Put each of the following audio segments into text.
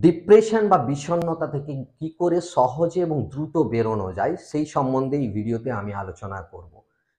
Depression বা বিষণ্ণতা থেকে কি করে সহজে এবং দ্রুত বেরোনো যায় সেই সম্বন্ধে এই ভিডিওতে আমি আলোচনা করব।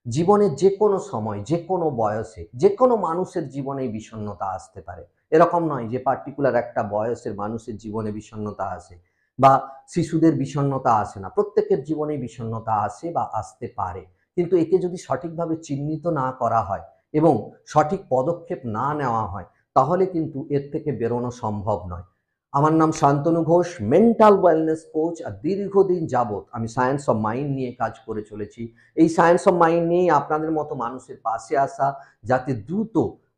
জীবনের যে কোনো সময়, যে কোনো বয়সে, যে কোনো মানুষের জীবনে বিষণ্ণতা আসতে পারে। এরকম নয় যে পার্টিকুলার একটা বয়সের মানুষের জীবনে বিষণ্ণতা আসে বা শিশুদের বিষণ্ণতা আসে না। প্রত্যেকের জীবনে বিষণ্ণতা আসে বা আসতে পারে, কিন্তু একে যদি সঠিকভাবে চিহ্নিত না করা হয় এবং সঠিক পদক্ষেপ না নেওয়া হয়, তাহলে কিন্তু এর থেকে বেরোনো সম্ভব নয়। আমার নাম Shantanu Ghosh, mental wellness coach. আর দীর্ঘদিন যাবৎ আমি সায়েন্স অফ মাইন্ড নিয়ে কাজ করে চলেছি। এই সায়েন্স অফ মাইন্ড নিয়েই আপনাদের মতো মানুষের পাশে আসা, যাতে দ্রুত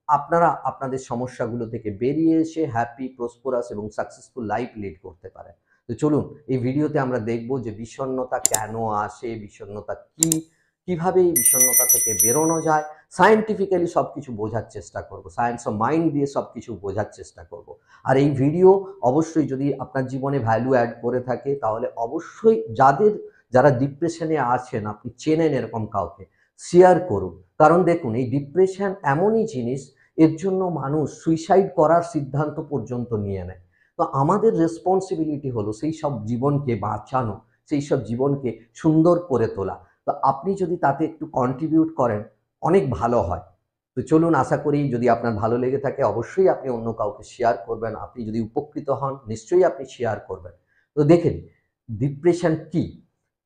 আপনারা আপনাদের সমস্যাগুলো থেকে বেরিয়ে এসে হ্যাপি, প্রসপারাস এবং সাকসেসফুল লাইফ লিড করতে পারেন। তো চলুন, এই ভিডিওতে আমরা দেখব যে বিষণ্ণতা কেন আসে, বিষণ্ণতা কি, কিভাবে এই বিষণ্ণতা থেকে বেরোনো যায়। সায়েন্টিফিক্যালি সবকিছু বোঝার চেষ্টা করব, সায়েন্স অফ মাইন্ড দিয়ে সবকিছু বোঝার চেষ্টা করব। আর এই ভিডিও অবশ্যই যদি আপনার জীবনে ভ্যালু অ্যাড করে থাকে, তাহলে অবশ্যই যারা ডিপ্রেশনে আছেন, আপনি চেনেন এরকম কাউকে, শেয়ার করুন। কারণ দেখুন, এই ডিপ্রেশন এমনই জিনিস, এর জন্য মানুষ সুইসাইড করার সিদ্ধান্ত পর্যন্ত নিয়ে নেয়। তো আমাদের রেসপন্সিবিলিটি হলো সেই সব জীবনকে বাঁচানো, সেই সব জীবনকে সুন্দর করে তোলা। তো আপনি যদি তাতে একটু কন্ট্রিবিউট করেন, অনেক ভালো হয়। তো চলুন, আশা করি যদি আপনার ভালো লেগে থাকে অবশ্যই আপনি অন্য কাউকে শেয়ার করবেন। আপনি যদি উপকৃত হন নিশ্চয়ই আপনি শেয়ার করবেন। তো দেখেন, ডিপ্রেশন কি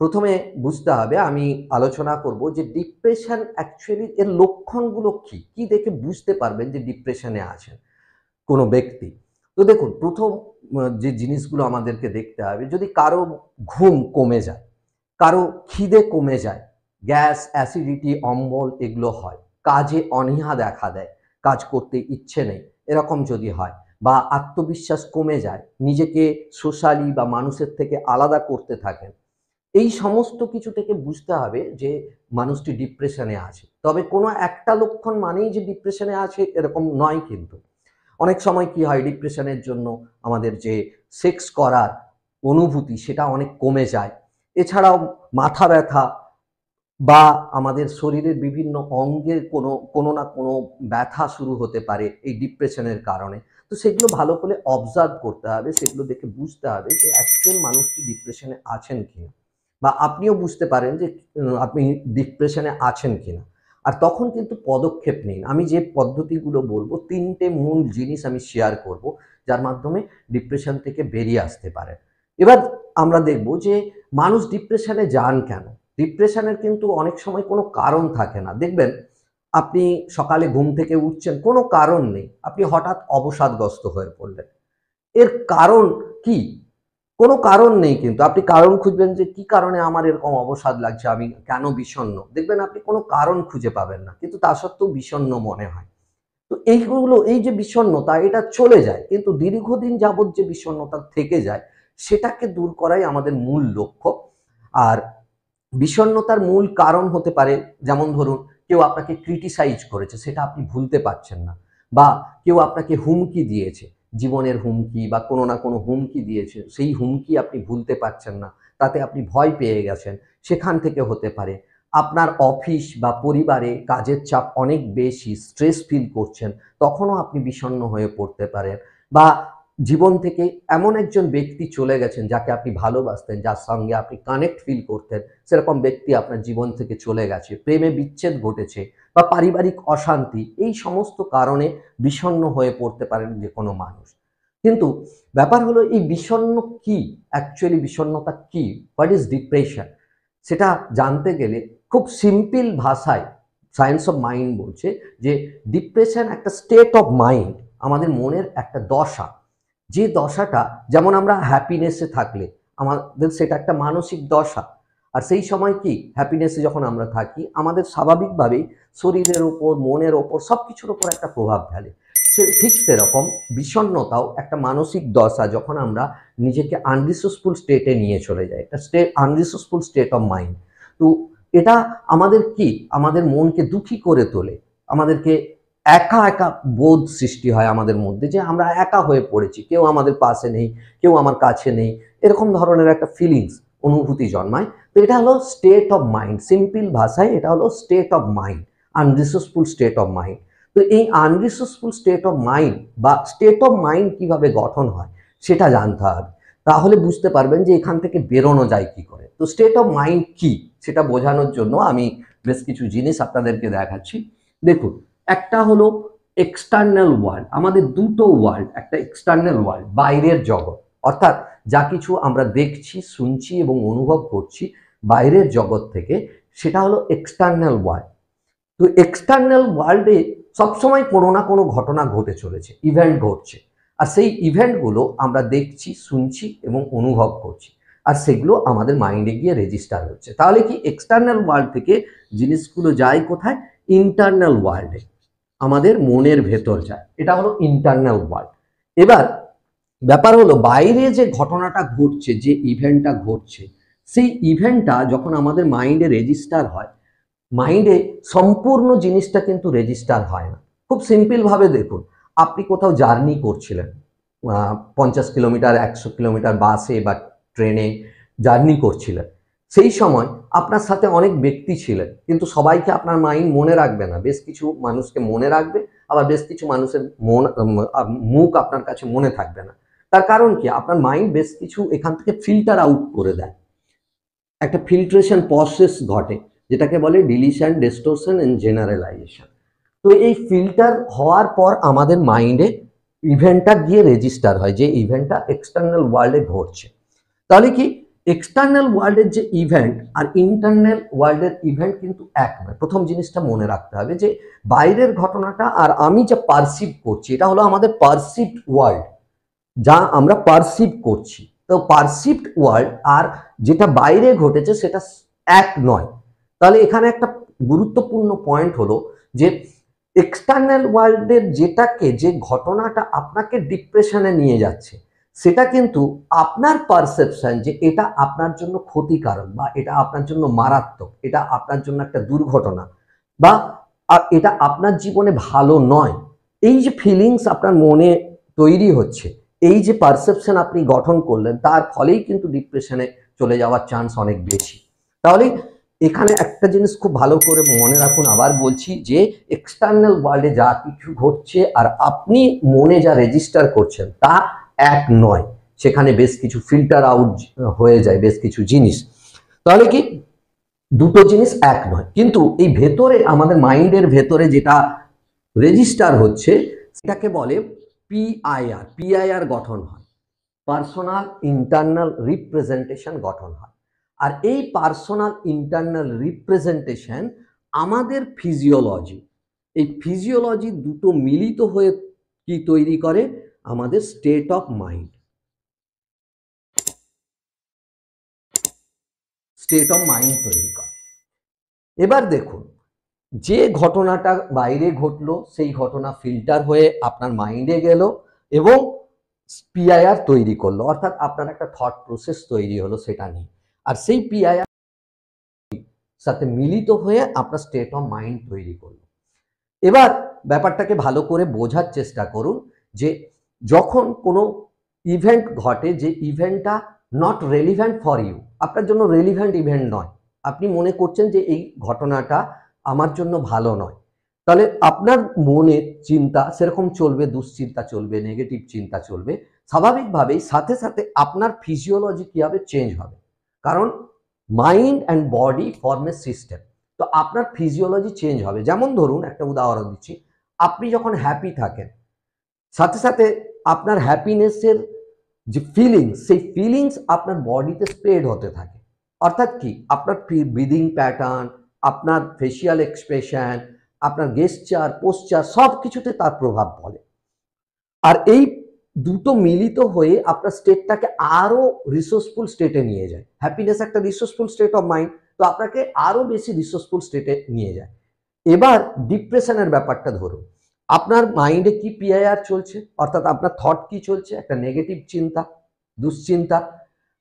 প্রথমে বুঝতে হবে। আমি আলোচনা করব যে ডিপ্রেশন অ্যাকচুয়ালি এর লক্ষণগুলো কি, কি দেখে বুঝতে পারবেন যে ডিপ্রেশনে আছেন কোনো ব্যক্তি। তো দেখুন, প্রথম যে জিনিসগুলো আমাদেরকে দেখতে হবে, যদি কারো ঘুম কমে যায়, কারো খিদে কমে যায়, গ্যাস, অ্যাসিডিটি, অম্বল এগুলো হয়, কাজে অনীহা দেখা দেয়, কাজ করতে ইচ্ছে নেই, এরকম যদি হয়, বা আত্মবিশ্বাস কমে যায়, নিজেকে সোশ্যালি বা মানুষের থেকে আলাদা করতে থাকেন, এই সমস্ত কিছু থেকে বুঝতে হবে যে মানুষটি ডিপ্রেশনে আছে। তবে কোনো একটা লক্ষণ মানেই যে ডিপ্রেশনে আছে এরকম নয়। কিন্তু অনেক সময় কি হয়, ডিপ্রেশনের জন্য আমাদের যে সেক্স করার অনুভূতি সেটা অনেক কমে যায়। এছাড়াও মাথা ব্যথা বা আমাদের শরীরের বিভিন্ন অঙ্গের কোনো না কোনো ব্যথা শুরু হতে পারে এই ডিপ্রেশনের কারণে। তো সেগুলো ভালো করে অবজার্ভ করতে হবে, সেগুলো দেখে বুঝতে হবে যে অ্যাকচুয়াল মানুষটি ডিপ্রেশনে আছেন কিনা, বা আপনিও বুঝতে পারেন যে আপনি ডিপ্রেশনে আছেন কিনা। আর তখন কিন্তু পদক্ষেপ নিন। আমি যে পদ্ধতিগুলো বলবো, তিনটে মূল জিনিস আমি শেয়ার করব, যার মাধ্যমে ডিপ্রেশন থেকে বেরিয়ে আসতে পারেন। এবার আমরা দেখব যে মানুষ ডিপ্রেশনে যান কেন। ডিপ্রেশনের কিন্তু অনেক সময় কোনো কারণ থাকে না। দেখবেন, আপনি সকালে ঘুম থেকে উঠছেন, কোনো কারণ নেই, আপনি হঠাৎ অবসাদগ্রস্ত হয়ে পড়লেন। এর কারণ কি? কোনো কারণ নেই, কিন্তু আপনি কারণ খুঁজবেন যে কি কারণে আমার এরকম অবসাদ লাগছে, আমি কেন বিষণ্ণ। দেখবেন আপনি কোনো কারণ খুঁজে পাবেন না, কিন্তু তা সত্ত্বেও বিষণ্ণ মনে হয়। তো এইগুলো, এই যে বিষণ্ণতা, এটা চলে যায়, কিন্তু দীর্ঘদিন যাবৎ যে বিষণ্ণতা থেকে যায় সেটাকে দূর করাই আমাদের মূল লক্ষ্য। আর বিষণ্ণতার মূল কারণ হতে পারে, যেমন ধরুন, কেউ আপনাকে ক্রিটিসাইজ করেছে, সেটা আপনি ভুলতে পারছেন না, বা কেউ আপনাকে হুমকি দিয়েছে, জীবনের হুমকি বা কোনো না কোনো হুমকি দিয়েছে, সেই হুমকি আপনি ভুলতে পারছেন না, তাতে আপনি ভয় পেয়ে গেছেন, সেখান থেকে হতে পারে। আপনার অফিস বা পরিবারে কাজের চাপ অনেক বেশি, স্ট্রেস ফিল করছেন, তখনও আপনি বিষণ্ণ হয়ে পড়তে পারেন। বা জীবন থেকে এমন একজন ব্যক্তি চলে গেছেন যাকে আপনি ভালোবাসতেন, যার সঙ্গে আপনি কানেক্ট ফিল করতেন, সেরকম ব্যক্তি আপনার জীবন থেকে চলে গেছে, প্রেমে বিচ্ছেদ ঘটেছে, বা পারিবারিক অশান্তি, এই সমস্ত কারণে বিষণ্ণ হয়ে পড়তে পারেন যে কোনো মানুষ। কিন্তু ব্যাপার হলো, এই বিষণ্ণ কি, অ্যাকচুয়ালি বিষণ্ণতা কি, হোয়াট ইজ ডিপ্রেশন, সেটা জানতে গেলে খুব সিম্পল ভাষায় সায়েন্স অফ মাইন্ড বলছে যে ডিপ্রেশন একটা স্টেট অফ মাইন্ড, আমাদের মনের একটা দশা। যে দশাটা, যেমন আমরা হ্যাপিনেসে থাকলে আমাদের সেটা একটা মানসিক দশা। আর সেই সময় কি, হ্যাপিনেসে যখন আমরা থাকি, আমাদের স্বাভাবিকভাবেই শরীরের ওপর, মনের ওপর, সব কিছুর ওপর একটা প্রভাব ফেলে। ঠিক সেরকম বিষণ্ণতাও একটা মানসিক দশা, যখন আমরা নিজেকে আনরিসোর্সফুল স্টেটে নিয়ে চলে যাই, একটা আনরিসোর্সফুল স্টেট অফ মাইন্ড। তো এটা আমাদের কি, আমাদের মনকে দুঃখী করে তোলে, আমাদেরকে একা একা বোধ সৃষ্টি হয় আমাদের মধ্যে, যে আমরা একা হয়ে পড়েছি, কেউ আমাদের পাশে নেই, কেউ আমার কাছে নেই, এরকম ধরনের একটা ফিলিংস, অনুভূতি জন্মায়। তো এটা হলো স্টেট অফ মাইন্ড, সিম্পল ভাষায় এটা হলো state of mind, unresourceful state of mind. তো এই আনরিসোর্সফুল স্টেট অফ মাইন্ড বা স্টেট অফ মাইন্ড কিভাবে গঠন হয়, সেটা জানতে হবে। তাহলে বুঝতে পারবেন যে এখান থেকে বেরোনো যায় কি করে। তো স্টেট অফ মাইন্ড কি সেটা বোঝানোর জন্য আমি বেশ কিছু জিনিস আপনাদেরকে দেখাচ্ছি। দেখুন, একটা হলো এক্সটার্নাল ওয়ার্ল্ড, আমাদের দুটো ওয়ার্ল্ড, একটা এক্সটার্নাল ওয়ার্ল্ড বাইরের জগৎ, অর্থাৎ যা কিছু আমরা দেখছি, শুনছি এবং অনুভব করছি বাইরের জগৎ থেকে, সেটা হলো এক্সটার্নাল ওয়ার্ল্ড। তো এক্সটার্নাল ওয়ার্ল্ডে সবসময় কোনো না কোনো ঘটনা ঘটে চলেছে, ইভেন্ট ঘটছে, আর সেই ইভেন্টগুলো আমরা দেখছি, শুনছি এবং অনুভব করছি, আর সেগুলো আমাদের মাইন্ডে গিয়ে রেজিস্টার হচ্ছে। তাহলে কি এক্সটার্নাল ওয়ার্ল্ড থেকে জিনিসগুলো যায় কোথায়? ইন্টারনাল ওয়ার্ল্ডে, আমাদের মনের ভেতর যায়। এটা হলো ইন্টারনাল ওয়ার্ল্ড। এবার ব্যাপার হলো বাইরে যে ঘটনাটা ঘটছে, যে ইভেন্টটা ঘটছে, সেই ইভেন্টটা যখন আমাদের মাইন্ডে রেজিস্টার হয়, মাইন্ডে সম্পূর্ণ জিনিসটা কিন্তু রেজিস্টার হয় না। খুব সিম্পলভাবে দেখুন, আপনি কোথাও জার্নি করছিলেন, 50 কিলোমিটার 100 কিলোমিটার বাসে বা ট্রেনে জার্নি করছিলেন, সেই সময় আপনার সাথে অনেক ব্যক্তি ছিলেন, কিন্তু সবাইকে আপনার মাইন্ড মনে রাখবে না। বেশ কিছু মানুষকে মনে রাখবে, আবার বেশ কিছু মানুষের মুখ আপনার কাছে মনে থাকবে না। তার কারণ কি? আপনার মাইন্ড বেশ কিছু এখান থেকে ফিল্টার আউট করে দেয়, একটা ফিল্ট্রেশন প্রসেস ঘটে, যেটাকে বলে ডিলিশন, ডিস্টোরশন এন্ড জেনারেলাইজেশন। তো এই ফিল্টার হওয়ার পর আমাদের মাইন্ডে ইভেন্টটা গিয়ে রেজিস্টার হয়, যে ইভেন্টটা এক্সটার্নাল ওয়ার্ল্ডে ঘটছে। তাহলে কি এক্সটার্নাল ওয়ার্ল্ডের যে ইভেন্ট আর ইন্টারনাল ওয়ার্ল্ডের ইভেন্ট কিন্তু এক নয়। প্রথম জিনিসটা মনে রাখতে হবে যে বাইরের ঘটনাটা আর আমি যা পারসিভ করছি, এটা হলো আমাদের পারসিভড ওয়ার্ল্ড, যা আমরা পারসিভ করছি। তো পারসিভড ওয়ার্ল্ড আর যেটা বাইরে ঘটেছে সেটা এক নয়। তাহলে এখানে একটা গুরুত্বপূর্ণ পয়েন্ট হলো যে এক্সটার্নাল ওয়ার্ল্ডের যেটাকে, যে ঘটনাটা আপনাকে ডিপ্রেশনে নিয়ে যাচ্ছে, সেটা কিন্তু আপনার পারসেপশন যে এটা আপনার জন্য ক্ষতিকারক, বা এটা আপনার জন্য মারাত্মক, এটা আপনার জন্য একটা দুর্ঘটনা, বা এটা আপনার জীবনে ভালো নয়, এই যে ফিলিংস আপনার মনে তৈরি হচ্ছে, এই যে পারসেপশন আপনি গঠন করলেন, তার ফলেই কিন্তু ডিপ্রেশনে চলে যাওয়ার চান্স অনেক বেশি। তাহলে এখানে একটা জিনিস খুব ভালো করে মনে রাখুন, আবার বলছি, যে এক্সটার্নাল ওয়ার্ল্ডে যা কিছু ঘটছে আর আপনি মনে যা রেজিস্টার করছেন তা এক নয়, সেখানে বেশ কিছু ফিল্টার আউট হয়ে যায় বেশ কিছু জিনিস। তাহলে কি দুটো জিনিস এক নয়, কিন্তু এই ভেতরে আমাদের মাইন্ডের ভেতরে যেটা রেজিস্টার হচ্ছে সেটাকে বলে পিআইআর। পিআইআর গঠন হয়, পার্সোনাল ইন্টারনাল রিপ্রেজেন্টেশন গঠন হয়। আর এই পার্সোনাল ইন্টারনাল রিপ্রেজেন্টেশন আমাদের ফিজিওলজি, এই ফিজিওলজি দুটো মিলিত হয়ে কি তৈরি করে? আমাদের state of mind. State of mind তৈরি করে। এবার দেখুন, যে ঘটনাটা বাইরে ঘটলো, সেই ঘটনা ফিল্টার হয়ে আপনার মাইন্ডে গেল এবং পিআইআর তৈরি করলো, অর্থাৎ আপনার একটা থট প্রসেস তৈরি হলো সেটা নিয়ে, আর সেই পিআইআর সাথে মিলিত হয়ে আপনার স্টেট অফ মাইন্ড তৈরি করলো। এবার ব্যাপারটাকে ভালো করে বোঝার চেষ্টা করুন, যে যখন কোনো ইভেন্ট ঘটে, যে ইভেন্টটা নট রেলিভেন্ট ফর ইউ, আপনার জন্য রেলিভেন্ট ইভেন্ট নয়, আপনি মনে করছেন যে এই ঘটনাটা আমার জন্য ভালো নয়, তাহলে আপনার মনে চিন্তা সেরকম চলবে, দুশ্চিন্তা চলবে, নেগেটিভ চিন্তা চলবে। স্বাভাবিকভাবেই সাথে সাথে আপনার ফিজিওলজি কি হবে? চেঞ্জ হবে, কারণ mind and body form a system. তো আপনার ফিজিওলজি চেঞ্জ হবে। যেমন ধরুন, একটা উদাহরণ দিচ্ছি, আপনি যখন হ্যাপি থাকেন, সাথে সাথে আপনার হ্যাপিনেসের যে ফিলিংস, সেই ফিলিংস আপনার বডিতে স্প্রেড হতে থাকে। অর্থাৎ কি? আপনার ব্রিদিং প্যাটার্ন, আপনার ফেসিয়াল এক্সপ্রেশন, আপনার গেস্টার, পোস্চার, সব কিছুতে তার প্রভাব পড়ে। আর এই দুটো মিলিত হয়ে আপনার স্টেটটাকে আরো রিসোর্সফুল স্টেটে নিয়ে যায়। হ্যাপিনেস একটা রিসোর্সফুল স্টেট অফ মাইন্ড, তো আপনাকে আরো বেশি রিসোর্সফুল স্টেটে নিয়ে যায়। এবার ডিপ্রেশনের ব্যাপারটা ধরুন, আপনার মাইন্ডে কি পিআইআর চলছে, অর্থাৎ আপনার থট কি চলছে? একটা নেগেটিভ চিন্তা, দুশ্চিন্তা।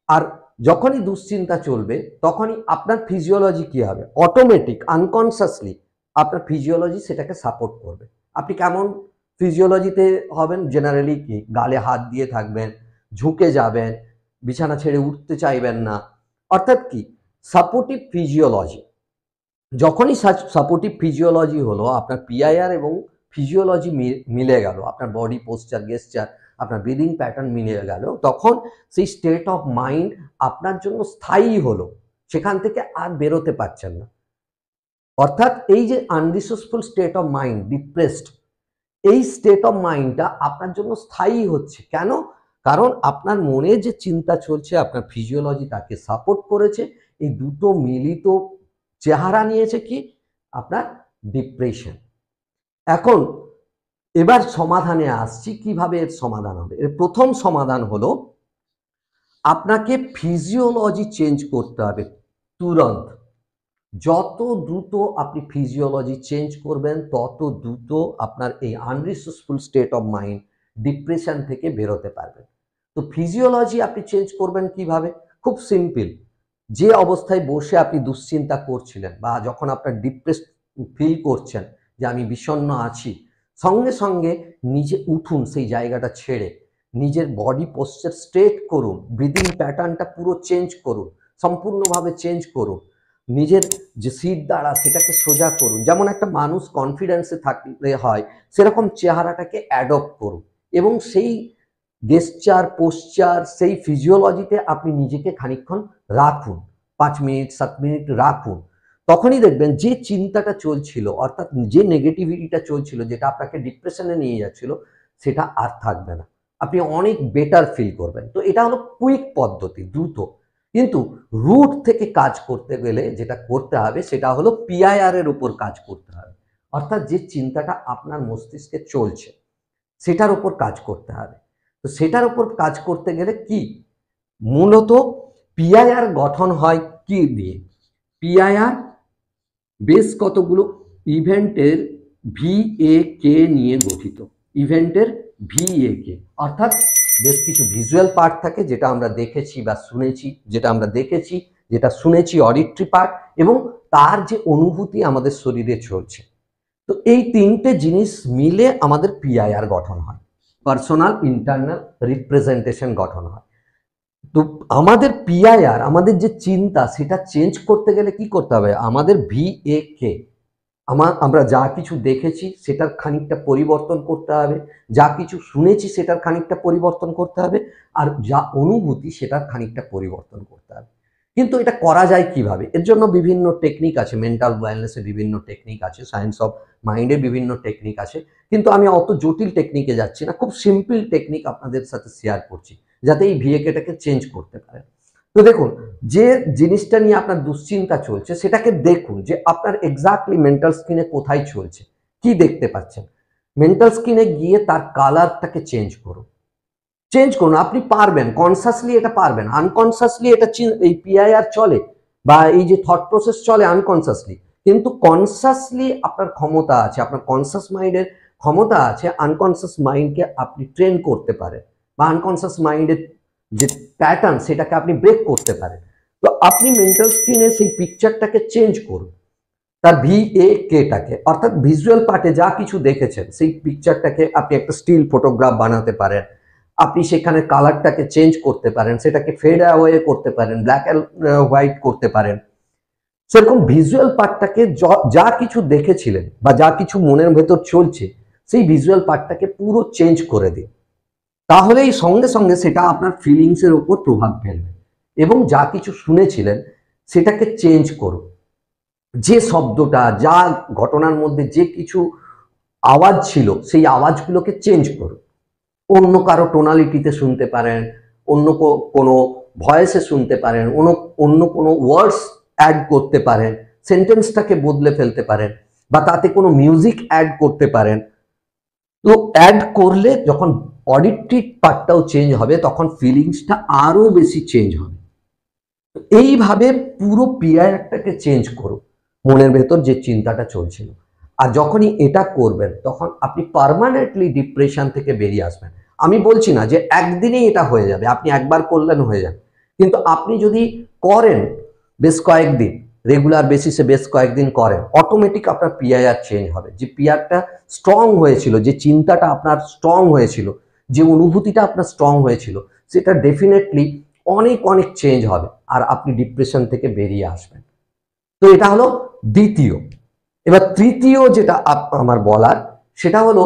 আর যখনই দুশ্চিন্তা চলবে, তখনই আপনার ফিজিওলজি কি হবে? অটোমেটিক, আনকনসিয়াসলি আপনার ফিজিওলজি সেটাকে সাপোর্ট করবে। আপনি কেমন ফিজিওলজিতে হবেন? জেনারেলি কি, গালে হাত দিয়ে থাকবেন, ঝুঁকে যাবেন, বিছানা ছেড়ে উঠতে চাইবেন না। অর্থাৎ কি? Supportive physiology. যখনই সাপোর্টিভ ফিজিওলজি হলো, আপনার পিআইআর এবং ফিজিওলজি মিলে গেল, আপনার বডি পোস্চার, গেস্টার, আপনার ব্রিদিং প্যাটার্ন মিলে গেল, তখন সেই স্টেট অফ মাইন্ড আপনার জন্য স্থায়ী হলো, সেখান থেকে আর বেরোতে পারছেন না। অর্থাৎ এই যে আনরিসোর্সফুল স্টেট অফ মাইন্ড, ডিপ্রেসড, এই স্টেট অফ মাইন্ডটা আপনার জন্য স্থায়ী হচ্ছে। কেন? কারণ আপনার মনে যে চিন্তা চলছে, আপনার ফিজিওলজি তাকে সাপোর্ট করেছে, এই দুটো মিলিত চেহারা নিয়েছে কি? আপনার ডিপ্রেশন। এখন এবার সমাধানে আসছি, কিভাবে এর সমাধান হবে। এর প্রথম সমাধান হলো আপনাকে ফিজিওলজি চেঞ্জ করতে হবে তুরন্ত। যত দ্রুত আপনি ফিজিওলজি চেঞ্জ করবেন, তত দ্রুত আপনার এই unresourceful state of mind, depression থেকে বেরোতে পারবেন। তো ফিজিওলজি আপনি চেঞ্জ করবেন কিভাবে? খুব সিম্পল। যে অবস্থায় বসে আপনি দুশ্চিন্তা করছিলেন বা যখন আপনার ডিপ্রেসড ফিল করছেন যে আমি বিষণ্ণ আছি, সঙ্গে সঙ্গে নিজে উঠুন, সেই জায়গাটা ছেড়ে নিজের বডি পোশ্চার স্ট্রেট করুন, ব্রিদিং প্যাটার্নটা পুরো চেঞ্জ করুন, সম্পূর্ণভাবে চেঞ্জ করুন। নিজের যে সিট দ্বারা সেটাকে সোজা করুন। যেমন একটা মানুষ কনফিডেন্সে থাকলে হয়, সেরকম চেহারাটাকে অ্যাডপ্ট করুন এবং সেই গেস্টার, পোশ্চার, সেই ফিজিওলজিতে আপনি নিজেকে খানিকক্ষণ রাখুন, 5 মিনিট 7 মিনিট রাখুন। তখনই দেখবেন যে চিন্তাটা চলছিল, অর্থাৎ যে নেগেটিভিটিটা চলছিল, যেটা আপনাকে ডিপ্রেশনে নিয়ে যাচ্ছিল, সেটা আর থাকবে না। আপনি অনেক বেটার ফিল করবেন। তো এটা হলো কুইক পদ্ধতি, দ্রুত। কিন্তু রুট থেকে কাজ করতে গেলে যেটা করতে হবে সেটা হলো পিআইআর এর উপর কাজ করতে হবে। অর্থাৎ যে চিন্তাটা আপনার মস্তিষ্কে চলছে সেটার উপর কাজ করতে হবে। তো সেটার উপর কাজ করতে গেলে কি? মূলত পিআইআর গঠন হয় কি দিয়ে? পিআইআর বেশ কতগুলো ইভেন্টের ভিএকে নিয়ে গঠিত। ইভেন্টের ভিএকে অর্থাৎ বেশ কিছু ভিজুয়াল পার্ট থাকে, যেটা আমরা দেখেছি বা শুনেছি, যেটা শুনেছি অডিটরি পার্ট, এবং তার যে অনুভূতি আমাদের শরীরে চলছে। তো এই তিনটে জিনিস মিলে আমাদের পিআইআর গঠন হয়, পার্সোনাল ইন্টারনাল রিপ্রেজেন্টেশন গঠন হয়। তো আমাদের পিআইআর, আমাদের যে চিন্তা, সেটা চেঞ্জ করতে গেলে কি করতে হবে? আমাদের ভিএকে, আমরা যা কিছু দেখেছি সেটার খানিকটা পরিবর্তন করতে হবে, যা কিছু শুনেছি সেটার খানিকটা পরিবর্তন করতে হবে, আর যা অনুভূতি সেটার খানিকটা পরিবর্তন করতে হবে। কিন্তু এটা করা যায় কিভাবে? এর জন্য বিভিন্ন টেকনিক আছে, মেন্টাল ওয়েলনেসের বিভিন্ন টেকনিক আছে, সায়েন্স অফ মাইন্ডের বিভিন্ন টেকনিক আছে, কিন্তু আমি অত জটিল টেকনিকে যাচ্ছি না। খুব সিম্পল টেকনিক আপনাদের সাথে শেয়ার করছি, যাতে এই ভিএকেটাকে চেঞ্জ করতে পারেন। তো দেখুন, যে জিনিসটা নিয়ে আপনার দুশ্চিন্তা চলছে, সেটাকে দেখুন যে আপনার এক্স্যাক্টলি মেন্টাল স্ক্রিনে কোথায় চলছে, কি দেখতে পাচ্ছেন। মেন্টাল স্ক্রিনে গিয়ে তার কালারটাকে চেঞ্জ করুন। আপনি পারবেন, কনসাসলি এটা পারবেন। আনকনসাসলি এটা এই পিআইআর চলে বা এই যে থট প্রসেস চলে আনকনসাসলি, কিন্তু কনসাসলি আপনার ক্ষমতা আছে, আপনার কনসাস মাইন্ডের ক্ষমতা আছে আনকনসাস মাইন্ডকে আপনি ট্রেন করতে পারেন, বা আনকনসাস মাইন্ডের যে প্যাটার্ন সেটাকে আপনি ব্রেক করতে পারেন। তো আপনি মেন্টাল স্ক্রিনে সেই পিকচারটাকে চেঞ্জ করুন, তার ভিএকেটাকে, অর্থাৎ ভিজুয়াল পার্টে যা কিছু দেখেছেন সেই পিকচারটাকে আপনি একটা স্টিল ফটোগ্রাফ বানাতে পারেন। আপনি সেখানে কালারটাকে চেঞ্জ করতে পারেন, সেটাকে ফেড অ্যাওয়ে করতে পারেন, ব্ল্যাক অ্যান্ড হোয়াইট করতে পারেন। সেরকম ভিজুয়াল পার্টটাকে যা কিছু দেখেছিলেন বা যা কিছু মনের ভেতর চলছে, সেই ভিজুয়াল পার্টটাকে পুরো চেঞ্জ করে দিন। তাহলেই সঙ্গে সঙ্গে সেটা আপনার ফিলিংসের ওপর প্রভাব ফেলবে। এবং যা কিছু শুনেছিলেন সেটাকে চেঞ্জ করুন। যে শব্দটা, যা ঘটনার মধ্যে যে কিছু আওয়াজ ছিল, সেই আওয়াজগুলোকে চেঞ্জ করুন। অন্য কারো টোনালিটিতে শুনতে পারেন, অন্য কোনো ভয়েসে শুনতে পারেন, অন্য কোনো ওয়ার্ডস অ্যাড করতে পারেন, সেন্টেন্সটাকে বদলে ফেলতে পারেন, বা তাতে কোনো মিউজিক অ্যাড করতে পারেন। তো অ্যাড করলে যখন অডিটিভ পার্টটাও চেঞ্জ হবে, তখন ফিলিংসটা আরো বেশি চেঞ্জ হবে। এইভাবে পুরো পিআইআরটাকে চেঞ্জ করুন, মনের ভেতর যে চিন্তাটা চলছিল। আর যখনই এটা করবেন, তখন আপনি পার্মানেন্টলি ডিপ্রেশন থেকে বেরিয়ে আসবেন। আমি বলছি না যে একদিনেই এটা হয়ে যাবে, আপনি একবার করলেন হয়ে যাবে, কিন্তু আপনি যদি করেন বেশ কয়েকদিন, রেগুলার বেসিসে বেশ কয়েকদিন করেন, অটোমেটিক আপনার পিআইআর চেঞ্জ হবে। যে পিআরটা স্ট্রং হয়েছিল, যে চিন্তাটা আপনার স্ট্রং হয়েছিল, যে অনুভূতিটা আপনার স্ট্রং হয়েছিল, সেটা ডেফিনেটলি অনেক অনেক চেঞ্জ হবে, আর আপনি ডিপ্রেশন থেকে বেরিয়ে আসবেন। তো এটা হলো দ্বিতীয়। এবার তৃতীয় যেটা আমার বলার, সেটা হলো,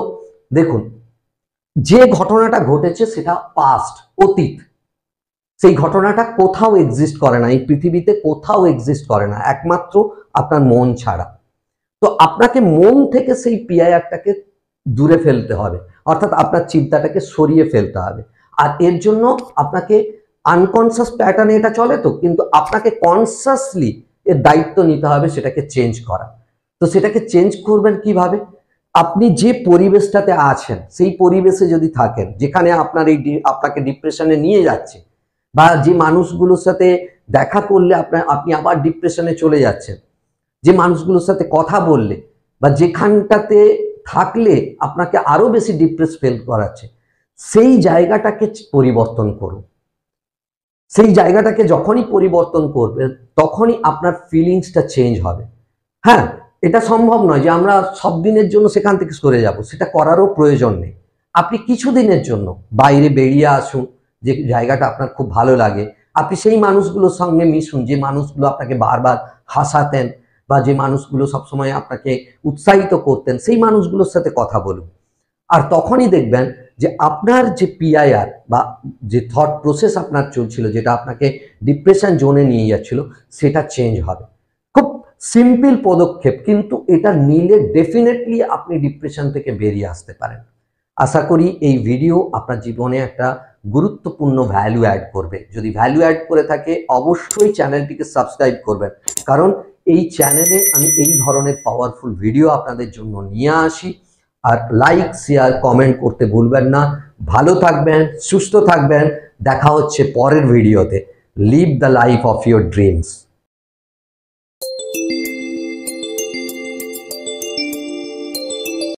দেখুন, যে ঘটনাটা ঘটেছে সেটা পাস্ট, অতীত। সেই ঘটনাটা কোথাও এক্সিস্ট করে না, এই পৃথিবীতে কোথাও এক্সিস্ট করে না, একমাত্র আপনার মন ছাড়া। তো আপনাকে মন থেকে সেই পিআইআরটাকে দূরে ফেলতে হবে, অর্থাৎ আপনার চিন্তাটাকে সরিয়ে ফেলতে হবে। আর এর জন্য আপনাকে আনকনসিয়াস প্যাটার্নে এটা চলে, তো কিন্তু আপনাকে কনসিয়াসলি এর দায়িত্ব নিতে হবে সেটাকে চেঞ্জ করা। তো সেটাকে চেঞ্জ করবেন কিভাবে? আপনি যে পরিবেশটাতে আছেন সেই পরিবেশে যদি থাকেন, যেখানে আপনার আপনাকে ডিপ্রেশনে নিয়ে যাচ্ছে, বা যে মানুষগুলোর সাথে দেখা করলে আপনি আবার ডিপ্রেশনে চলে যাচ্ছেন, যে মানুষগুলোর সাথে কথা বললে বা যেখানটাতে থাকলে আপনাকে আরো বেশি ডিপ্রেস ফিল করাচ্ছে, সেই জায়গাটাকে পরিবর্তন করুন। সেই জায়গাটাকে যখনই পরিবর্তন করবে তখনই আপনার ফিলিংসটা চেঞ্জ হবে। হ্যাঁ, এটা সম্ভব নয় যে আমরা সব দিনের জন্য সেখান থেকে সরে যাব, সেটা করারও প্রয়োজন নেই। আপনি কিছুদিনের জন্য বাইরে বেরিয়ে আসুন, যে জায়গাটা আপনার খুব ভালো লাগে, আপনি সেই মানুষগুলোর সঙ্গে মিশুন যে মানুষগুলো আপনাকে বারবার হাসাতেন বা যে মানুষগুলো সবসময় আপনাকে উৎসাহিত করতেন, সেই মানুষগুলোর সাথে কথা বলুন। আর তখনই দেখবেন যে আপনার যে পিআইআর বা যে থট প্রসেস আপনার চলছিল, যেটা আপনাকে ডিপ্রেশন জোনে নিয়ে যাচ্ছিল, সেটা চেঞ্জ হবে। খুব সিম্পল পদক্ষেপ, কিন্তু এটা নিলে ডেফিনেটলি আপনি ডিপ্রেশন থেকে বেরিয়ে আসতে পারেন। আশা করি এই ভিডিও আপনার জীবনে একটা গুরুত্বপূর্ণ ভ্যালু অ্যাড করবে। যদি ভ্যালু অ্যাড করে থাকে অবশ্যই চ্যানেলটিকে সাবস্ক্রাইব করবেন, কারণ এই চ্যানেলে আমি এই ধরনের পাওয়ারফুল ভিডিও আপনাদের জন্য নিয়ে আসি। আর লাইক, শেয়ার, কমেন্ট করতে ভুলবেন না। ভালো থাকবেন, সুস্থ থাকবেন। দেখা হচ্ছে পরের ভিডিওতে। Live the life of your dreams.